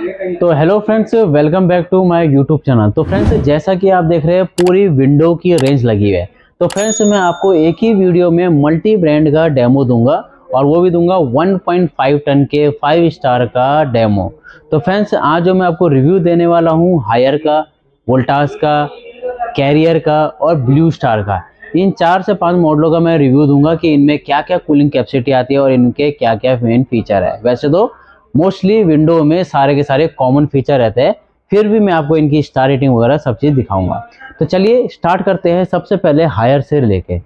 तो hello friends, welcome back to my YouTube channel. तो friends, जैसा कि आप देख रहे हैं पूरी विंडो की रेंज लगी है। तो फ्रेंड्स, मैं आपको एक ही वीडियो में मल्टी ब्रांड का डेमो दूंगा और वो भी दूंगा 1.5 टन के 5 स्टार का डेमो। तो फ्रेंड्स, आज जो मैं आपको रिव्यू देने वाला हूँ हायर का, वोल्टास का, कैरियर का और ब्लू स्टार का, इन 4 से 5 मॉडलों का मैं रिव्यू दूंगा कि इनमें क्या क्या कूलिंग कैपेसिटी आती है और इनके क्या क्या मेन फीचर है। वैसे तो मोस्टली विंडो में सारे के सारे कॉमन फीचर रहते हैं, फिर भी मैं आपको इनकी स्टार रेटिंग वगैरह सब चीज़ दिखाऊंगा। तो चलिए स्टार्ट करते हैं सबसे पहले हायर से लेके।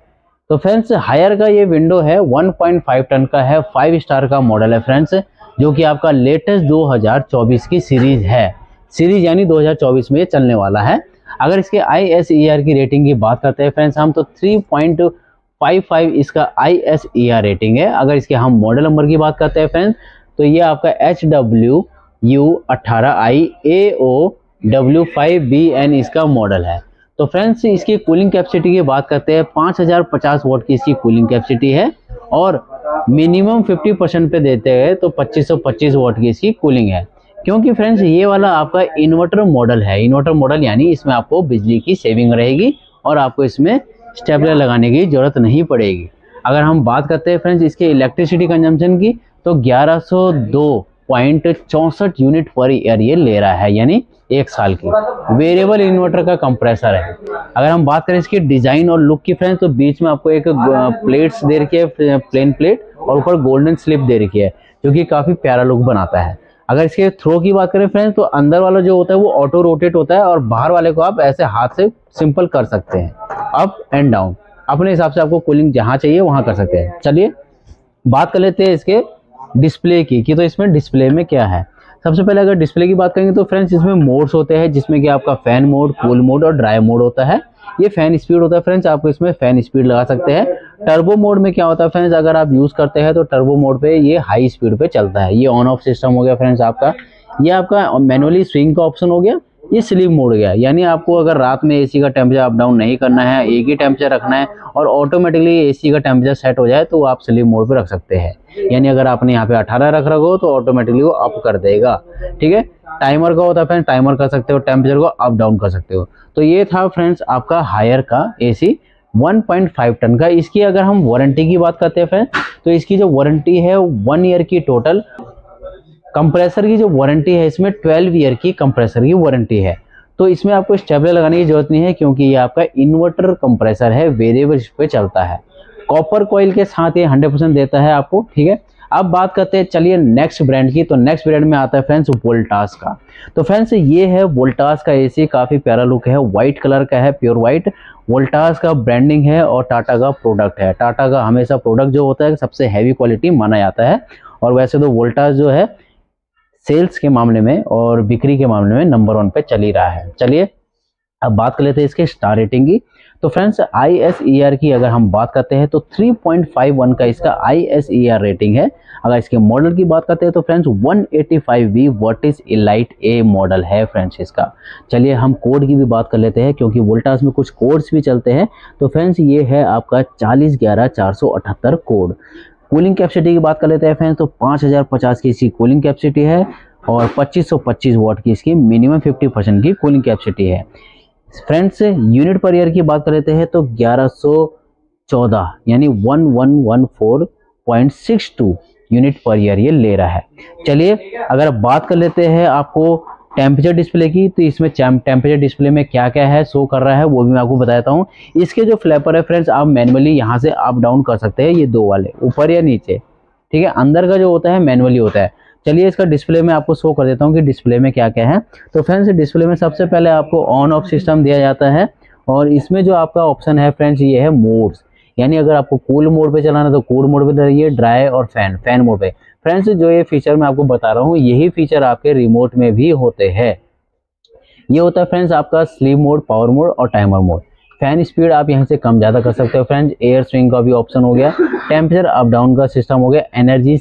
तो फ्रेंड्स, हायर का ये विंडो है 1.5 टन का है, 5 स्टार का मॉडल है फ्रेंड्स, जो कि आपका लेटेस्ट 2024 की सीरीज है। सीरीज यानी 2024 में ये चलने वाला है। अगर इसके ISER की रेटिंग की बात करते हैं फ्रेंड्स हम, तो 3.55 इसका ISER रेटिंग है। अगर इसके हम मॉडल नंबर की बात करते हैं फ्रेंड्स, तो ये आपका HWU18IAOW5BN इसका मॉडल है। तो फ्रेंड्स, इसकी कूलिंग कैपेसिटी की बात करते हैं 5050 वॉट की इसकी कूलिंग कैपेसिटी है और मिनिमम 50% पे देते हैं तो 2525 वॉट की इसकी कूलिंग है। क्योंकि फ्रेंड्स, ये वाला आपका इन्वर्टर मॉडल है। इन्वर्टर मॉडल यानी इसमें आपको बिजली की सेविंग रहेगी और आपको इसमें स्टेबलर लगाने की जरूरत नहीं पड़ेगी। अगर हम बात करते हैं फ्रेंड्स इसके इलेक्ट्रिसिटी कंजम्पशन की, तो 1102.64 यूनिट पर ईयर ये ले रहा है, यानी 1 साल की। वेरिएबल इन्वर्टर का कंप्रेसर है। अगर हम बात करें इसकी डिजाइन और लुक की फ्रेंड्स, तो बीच में आपको एक प्लेट्स दे रखी है, प्लेन प्लेट, और ऊपर गोल्डन स्लिप दे रखी है, जो कि काफी प्यारा लुक बनाता है। अगर इसके थ्रो की बात करें फ्रेंड्स, तो अंदर वाला जो होता है वो ऑटो रोटेट होता है और बाहर वाले को आप ऐसे हाथ से सिंपल कर सकते हैं, अप एंड डाउन। अपने हिसाब से आपको कूलिंग जहां चाहिए वहां कर सकते हैं। चलिए बात कर लेते हैं इसके डिस्प्ले की, कि तो इसमें डिस्प्ले में क्या है। सबसे पहले अगर डिस्प्ले की बात करेंगे तो फ्रेंड्स इसमें मोड्स होते हैं, जिसमें कि आपका फैन मोड, कूल मोड और ड्राई मोड होता है। ये फैन स्पीड होता है फ्रेंड्स, आपको इसमें फैन स्पीड लगा सकते हैं। टर्बो मोड में क्या होता है फ्रेंड्स, अगर आप यूज करते हैं तो टर्बो मोड पे ये हाई स्पीड पे चलता है। ये ऑन ऑफ सिस्टम हो गया फ्रेंड्स आपका। ये आपका मैनुअली स्विंग का ऑप्शन हो गया। ये स्लीप मोड गया, यानी आपको अगर रात में एसी का टेम्परेचर अप डाउन नहीं करना है, एक ही टेम्परेचर रखना है और ऑटोमेटिकली एसी का टेम्परेचर सेट हो जाए, तो आप स्लीप मोड पे रख सकते हैं। यानी अगर आपने यहाँ पे 18 रख रखा हो तो ऑटोमेटिकली वो अप कर देगा। ठीक है, टाइमर का होता है फ्रेंड्स, टाइमर कर सकते हो, टेम्परेचर को अप डाउन कर सकते हो। तो ये था फ्रेंड्स आपका हायर का एसी 1.5 टन का। इसकी अगर हम वारंटी की बात करते हैं फ्रेंड्स, तो इसकी जो वारंटी है 1 ईयर की टोटल। कंप्रेसर की जो वारंटी है इसमें 12 ईयर की कंप्रेसर की वारंटी है। तो इसमें आपको स्टेबलर लगाने की जरूरत नहीं है, क्योंकि ये आपका इन्वर्टर कंप्रेसर है, वेरिएबल पे चलता है। कॉपर कॉइल के साथ ये 100% देता है आपको। ठीक है, अब बात करते हैं चलिए नेक्स्ट ब्रांड की। तो नेक्स्ट ब्रांड में आता है फ्रेंड्स वोल्टास का। तो फ्रेंड्स, ये है वोल्टास का एसी, काफी प्यारा लुक है, व्हाइट कलर का है, प्योर व्हाइट। वोल्टास का ब्रांडिंग है और टाटा का प्रोडक्ट है। टाटा का हमेशा प्रोडक्ट जो होता है सबसे हैवी क्वालिटी माना जाता है, और वैसे तो वोल्टास जो है सेल्स के मामले में और बिक्री के मामले में नंबर 1 पे चल ही रहा है। चलिए अब बात कर लेते हैं इसके स्टार रेटिंग की। तो फ्रेंड्स, ISER की अगर हम बात करते हैं तो 3.51 का इसका ISER रेटिंग है। अगर इसके मॉडल की बात करते हैं तो friends 185V voltage elite A model है फ्रेंड्स इसका। चलिए हम कोड की भी बात कर लेते हैं, क्योंकि वोल्टास में कुछ कोड्स भी चलते हैं। तो फ्रेंड्स, ये है आपका 4011478 कोड। कूलिंग कैपेसिटी की बात कर लेते हैं फ्रेंड्स, तो 5050 की इसकी कूलिंग कैपेसिटी है और 2525 वॉट की इसकी मिनिमम 50% की कूलिंग कैपेसिटी है। फ्रेंड्स, यूनिट पर ईयर की बात कर लेते हैं तो 1114 यानी 1114.62 यूनिट पर ईयर ये ले रहा है। चलिए अगर बात कर लेते हैं आपको टेम्परेचर डिस्प्ले की, तो इसमें टेम्परेचर डिस्प्ले में क्या क्या है शो कर रहा है वो भी मैं आपको बता देता हूँ। इसके जो फ्लैपर है फ्रेंड्स, आप मैनुअली यहाँ से अप डाउन कर सकते हैं, ये 2 वाले, ऊपर या नीचे। ठीक है, अंदर का जो होता है मैनुअली होता है। चलिए इसका डिस्प्ले में आपको शो कर देता हूँ कि डिस्प्ले में क्या क्या है। तो फ्रेंड्स, डिस्प्ले में सबसे पहले आपको ऑन ऑफ सिस्टम दिया जाता है, और इसमें जो आपका ऑप्शन है फ्रेंड्स ये है मोड्स। यानी अगर आपको कूल मोड पे चलाना है तो कूल मोड पे रहिए, ड्राई और फैन मोड पे। फ्रेंड्स, जो ये फीचर मैं आपको बता रहा हूँ यही फीचर आपके रिमोट में भी होते हैं। ये होता है फ्रेंड्स आपका स्लीप मोड, पावर मोड और टाइमर मोड। फैन स्पीड आप यहाँ से कम ज़्यादा कर सकते हो फ्रेंड्स। एयर स्विंग का भी ऑप्शन हो गया। टेम्परेचर अप डाउन का सिस्टम हो गया। एनर्जी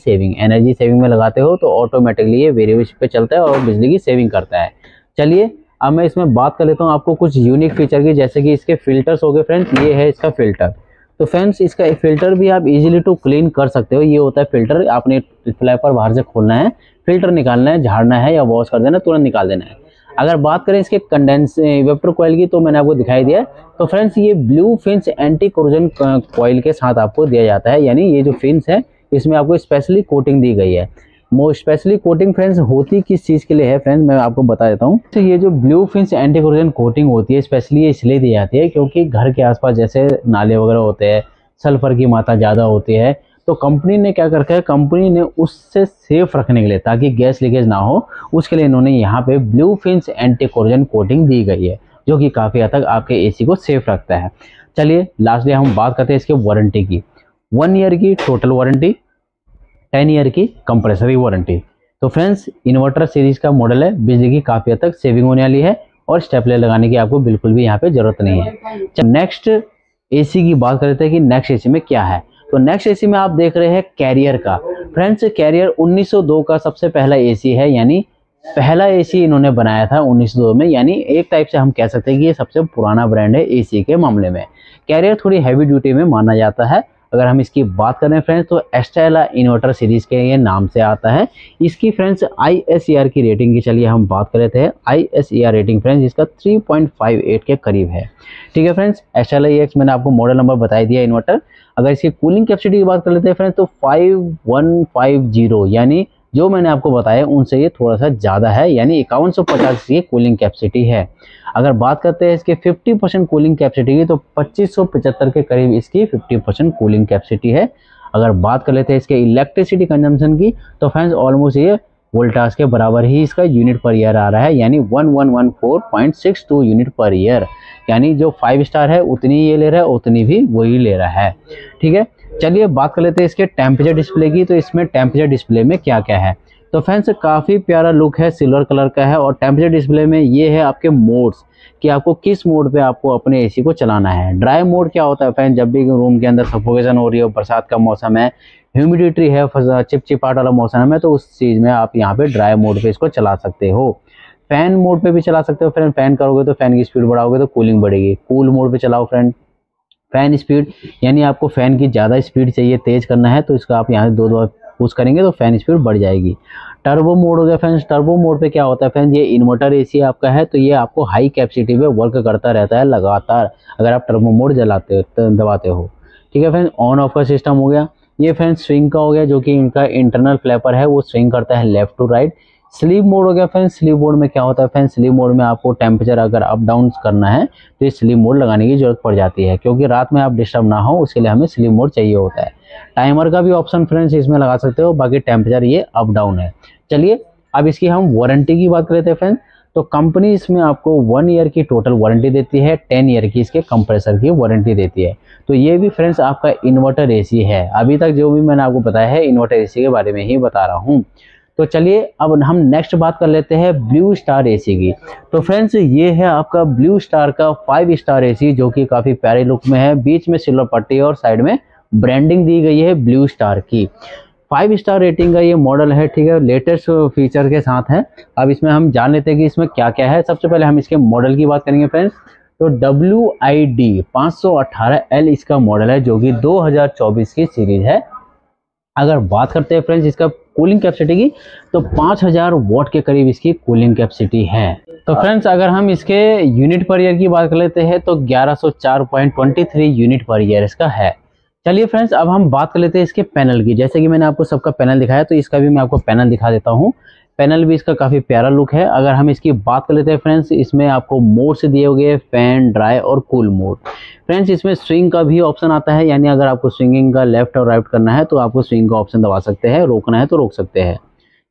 सेविंग में लगाते हो तो ऑटोमेटिकली ये वेरिएबल पे चलता है और बिजली की सेविंग करता है। चलिए अब मैं इसमें बात कर लेता हूँ आपको कुछ यूनिक फीचर की, जैसे कि इसके फिल्टर्स हो गए फ्रेंड्स। ये है इसका फिल्टर। तो फ्रेंड्स इसका फिल्टर भी आप इजीली टू क्लीन कर सकते हो। ये होता है फिल्टर, आपने फ्लैपर बाहर से खोलना है, फिल्टर निकालना है, झाड़ना है या वॉश कर देना, तुरंत निकाल देना है। अगर बात करें इसके कंडेंस वेपर कॉइल की, तो मैंने आपको दिखाई दिया। तो फ्रेंड्स ये blue fins anti corrosion coil के साथ आपको दिया जाता है, यानी ये जो फिन्स है इसमें आपको स्पेशली कोटिंग दी गई है। स्पेशली कोटिंग फ्रेंड्स होती किस चीज़ के लिए है फ्रेंड्स, मैं आपको बता देता हूँ। तो ये जो blue fins anti corrosion coating होती है स्पेशली इसलिए दी जाती है क्योंकि घर के आसपास जैसे नाले वगैरह होते हैं, सल्फर की मात्रा ज़्यादा होती है, तो कंपनी ने क्या कर रखा है, कंपनी ने उससे सेफ रखने के लिए, ताकि गैस लीकेज ना हो, उसके लिए इन्होंने यहाँ पे blue fins anti corrosion coating दी गई है, जो कि काफ़ी हद तक आपके एसी को सेफ रखता है। चलिए लास्टली हम बात करते हैं इसके वारंटी की। 1 ईयर की टोटल वारंटी, 10 ईयर की कंप्रेसरी वारंटी। तो फ्रेंड्स इन्वर्टर सीरीज का मॉडल है, बिजली की काफ़ी हद तक सेविंग होने वाली है और स्टेपलर लगाने की आपको बिल्कुल भी यहाँ पे जरूरत नहीं है। नेक्स्ट एसी की बात करते हैं कि नेक्स्ट एसी में क्या है। तो नेक्स्ट एसी में आप देख रहे हैं कैरियर का। फ्रेंड्स कैरियर 1902 का सबसे पहला एसी है, यानी पहला एसी इन्होंने बनाया था 1902 में, यानी एक टाइप से हम कह सकते हैं कि ये सबसे पुराना ब्रांड है एसी के मामले में। कैरियर थोड़ी हैवी ड्यूटी में माना जाता है। अगर हम इसकी बात करें फ्रेंड्स तो एस्टेला इन्वर्टर सीरीज के ये नाम से आता है। इसकी फ्रेंड्स ISER की रेटिंग की चलिए हम बात कर लेते हैं। ISER रेटिंग फ्रेंड्स इसका 3.58 के करीब है। ठीक है फ्रेंड्स, एस्टेला EX मैंने आपको मॉडल नंबर बता दिया इन्वर्टर। अगर इसकी कूलिंग कैपेसिटी की बात कर लेते हैं फ्रेंड्स तो 5150, यानी जो मैंने आपको बताया उनसे ये थोड़ा सा ज़्यादा है, यानी 5150 की कूलिंग कैपेसिटी है। अगर बात करते हैं इसके 50% कूलिंग कैपेसिटी की तो 2575 के करीब इसकी 50% कूलिंग कैपेसिटी है। अगर बात कर लेते हैं इसके इलेक्ट्रिसिटी कंजम्पशन की तो फ्रेंड्स ऑलमोस्ट ये वोल्टाज के बराबर ही इसका यूनिट पर ईयर आ रहा है, यानी 1114.62 यूनिट पर ईयर, यानी जो 5 स्टार है उतनी ये ले रहा है, उतनी भी वही ले रहा है। ठीक है, चलिए बात कर लेते हैं इसके टेम्परेचर डिस्प्ले की। तो इसमें टेम्परेचर डिस्प्ले में क्या क्या है, तो फ्रेंड्स काफ़ी प्यारा लुक है, सिल्वर कलर का है। और टेम्परेचर डिस्प्ले में ये है आपके मोड्स कि आपको किस मोड पे आपको अपने एसी को चलाना है। ड्राई मोड क्या होता है फ्रेंड्स, जब भी रूम के अंदर सफोकेशन हो रही है, बरसात का मौसम है, ह्यूमिडिटी है, चिपचिपाहट वाला मौसम है, तो उस चीज़ में आप यहाँ पे ड्राई मोड पे इसको चला सकते हो। फैन मोड पे भी चला सकते हो फ्रेंड, फैन करोगे तो फैन की स्पीड बढ़ाओगे तो कूलिंग बढ़ेगी। कूल मोड पे चलाओ फ्रेंड, फैन स्पीड यानी आपको फैन की ज़्यादा स्पीड चाहिए, तेज़ करना है, तो इसका आप यहाँ से 2 बार पुश करेंगे तो फैन स्पीड बढ़ जाएगी। टर्बो मोड हो गया फ्रेंड्स। टर्बो मोड पे क्या होता है फ्रेंड्स, ये इन्वर्टर एसी आपका है तो ये आपको हाई कैपेसिटी पे वर्क करता रहता है लगातार, अगर आप टर्बो मोड जलाते हो दबाते हो। ठीक है फ्रेंड्स, ऑन ऑफ का सिस्टम हो गया। ये फ्रेंड्स स्विंग का हो गया, जो कि इनका इंटरनल फ्लैपर है वो स्विंग करता है left to right. Sleep mode हो गया फ्रेंड्स। स्लीप मोड में क्या होता है फ्रेंड्स, स्लीप मोड में आपको टेम्परेचर अगर अप डाउन करना है तो ये स्लीप मोड लगाने की जरूरत पड़ जाती है, क्योंकि रात में आप डिस्टर्ब ना हो उसके लिए हमें स्लीप मोड चाहिए होता है। टाइमर का भी ऑप्शन फ्रेंड्स इसमें लगा सकते हो, बाकी टेम्परेचर ये अप डाउन है। चलिए अब इसकी हम वारंटी की बात करते हैं फ्रेंड्स। तो कंपनी इसमें आपको 1 ईयर की टोटल वारंटी देती है, 10 ईयर की इसके कंप्रेसर की वारंटी देती है। तो ये भी फ्रेंड्स आपका इन्वर्टर एसी है। अभी तक जो भी मैंने आपको बताया है इन्वर्टर एसी के बारे में ही बता रहा हूँ। तो चलिए अब हम नेक्स्ट बात कर लेते हैं ब्लू स्टार एसी की। तो फ्रेंड्स ये है आपका ब्लू स्टार का 5 स्टार एसी, जो कि काफ़ी प्यारे लुक में है। बीच में सिल्वर पट्टी और साइड में ब्रांडिंग दी गई है ब्लू स्टार की। 5 स्टार रेटिंग का ये मॉडल है। ठीक है, लेटेस्ट फीचर के साथ है। अब इसमें हम जान लेते हैं कि इसमें क्या क्या है। सबसे पहले हम इसके मॉडल की बात करेंगे फ्रेंड्स। तो WID 518L इसका मॉडल है, जो कि 2024 की सीरीज है। अगर बात करते हैं फ्रेंड्स इसका कूलिंग कैपेसिटी की तो 5000 वॉट के करीब इसकी कूलिंग कैपेसिटी है। तो फ्रेंड्स अगर हम इसके यूनिट पर ईयर की बात कर लेते हैं तो 1104.23 यूनिट पर ईयर इसका है। चलिए फ्रेंड्स अब हम बात कर लेते हैं इसके पैनल की। जैसे कि मैंने आपको सबका पैनल दिखाया तो इसका भी मैं आपको पैनल दिखा देता हूँ। पैनल भी इसका काफ़ी प्यारा लुक है। अगर हम इसकी बात कर लेते हैं फ्रेंड्स, इसमें आपको मोड से दिए हुए फैन, ड्राई और कूल मोड। फ्रेंड्स इसमें स्विंग का भी ऑप्शन आता है, यानी अगर आपको स्विंगिंग का लेफ्ट और राइट करना है तो आपको स्विंग का ऑप्शन दबा सकते हैं, रोकना है तो रोक सकते हैं।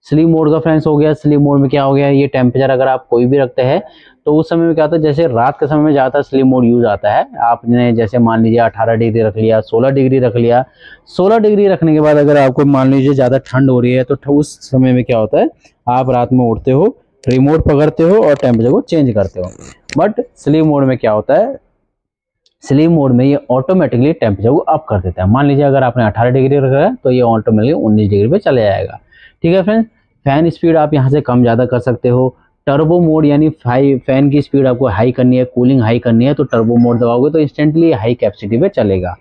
स्लीप मोड का फ्रेंड्स हो गया। स्लीप मोड में क्या हो गया, ये टेम्परेचर अगर आप कोई भी रखते हैं तो उस समय में क्या होता है, जैसे रात के समय में ज़्यादातर स्लीप मोड यूज़ आता है। आपने जैसे मान लीजिए 18 डिग्री रख लिया, 16 डिग्री रख लिया। 16 डिग्री रखने के बाद अगर आपको मान लीजिए ज़्यादा ठंड हो रही है तो उस समय में क्या होता है, आप रात में उठते हो, रिमोट पकड़ते हो और टेम्परेचर को चेंज करते हो। बट स्लीप मोड में क्या होता है, स्लीप मोड में ये ऑटोमेटिकली टेम्परेचर को अप कर देता है। मान लीजिए अगर आपने 18 डिग्री रखा है तो ये ऑटोमेटिकली 19 डिग्री पे चले जाएगा। ठीक है फ्रेंड्स, फैन स्पीड आप यहाँ से कम ज़्यादा कर सकते हो। टर्बो मोड यानी फैन की स्पीड आपको हाई करनी है, कूलिंग हाई करनी है तो टर्बो मोड दबाओगे तो इंस्टेंटली हाई कैपेसिटी पे चलेगा।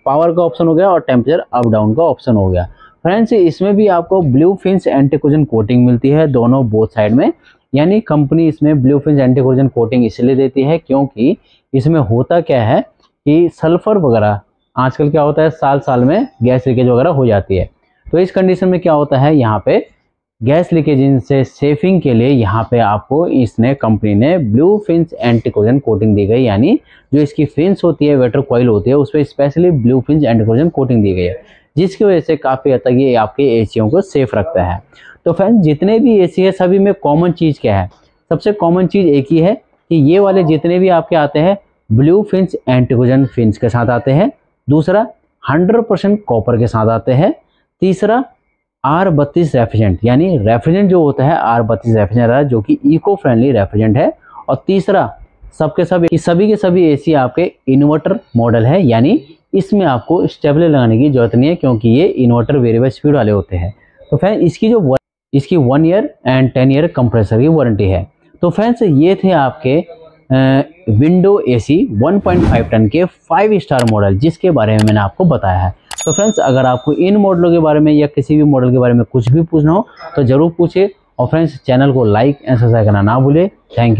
पावर का ऑप्शन हो गया और टेम्परेचर अप डाउन का ऑप्शन हो गया। फ्रेंड्स इसमें भी आपको blue finch anti corrosion coating मिलती है दोनों बोथ साइड में, यानी कंपनी इसमें blue finch anti corrosion coating इसलिए देती है क्योंकि इसमें होता क्या है कि सल्फर वगैरह आजकल क्या होता है साल साल में गैस लीकेज वगैरह हो जाती है। तो इस कंडीशन में क्या होता है यहाँ पे गैस लीकेज से सेविंग के लिए यहाँ पे आपको इसने कंपनी ने blue finch anti corrosion coating दी गई, यानी जो इसकी फिंच होती है वेटर कॉइल होती है उस पर specially blue finch anti corrosion coating दी गई है, जिसकी वजह से काफ़ी हद तक ये आपके एसियों को सेफ रखता है। तो फ्रेंड्स जितने भी एसी है सभी में कॉमन चीज़ क्या है, सबसे कॉमन चीज़ एक ही है कि ये वाले जितने भी आपके आते हैं blue finch anti corrosion Finch के साथ आते हैं, दूसरा 100% कॉपर के साथ आते हैं, तीसरा R32 रेफ्रिजरेंट, यानी रेफ्रिजरेंट जो होता है R32 रेफ्रिजरेंट है जो कि इको फ्रेंडली रेफ्रिजरेंट है, और तीसरा सभी के सभी एसी आपके इन्वर्टर मॉडल है, यानी इसमें आपको स्टेबलर लगाने की जरूरत नहीं है क्योंकि ये इन्वर्टर वेरिएबल स्पीड वाले होते हैं। तो फ्रेंड्स इसकी 1 ईयर एंड 10 ईयर कंप्रेसर की वारंटी है। तो फ्रेंड्स ये थे आपके विंडो एसी 1.5 टन के 5 स्टार मॉडल जिसके बारे में मैंने आपको बताया है। तो फ्रेंड्स अगर आपको इन मॉडलों के बारे में या किसी भी मॉडल के बारे में कुछ भी पूछना हो तो जरूर पूछिए, और फ्रेंड्स चैनल को लाइक एंड सब्सक्राइब करना ना भूले। Thank you.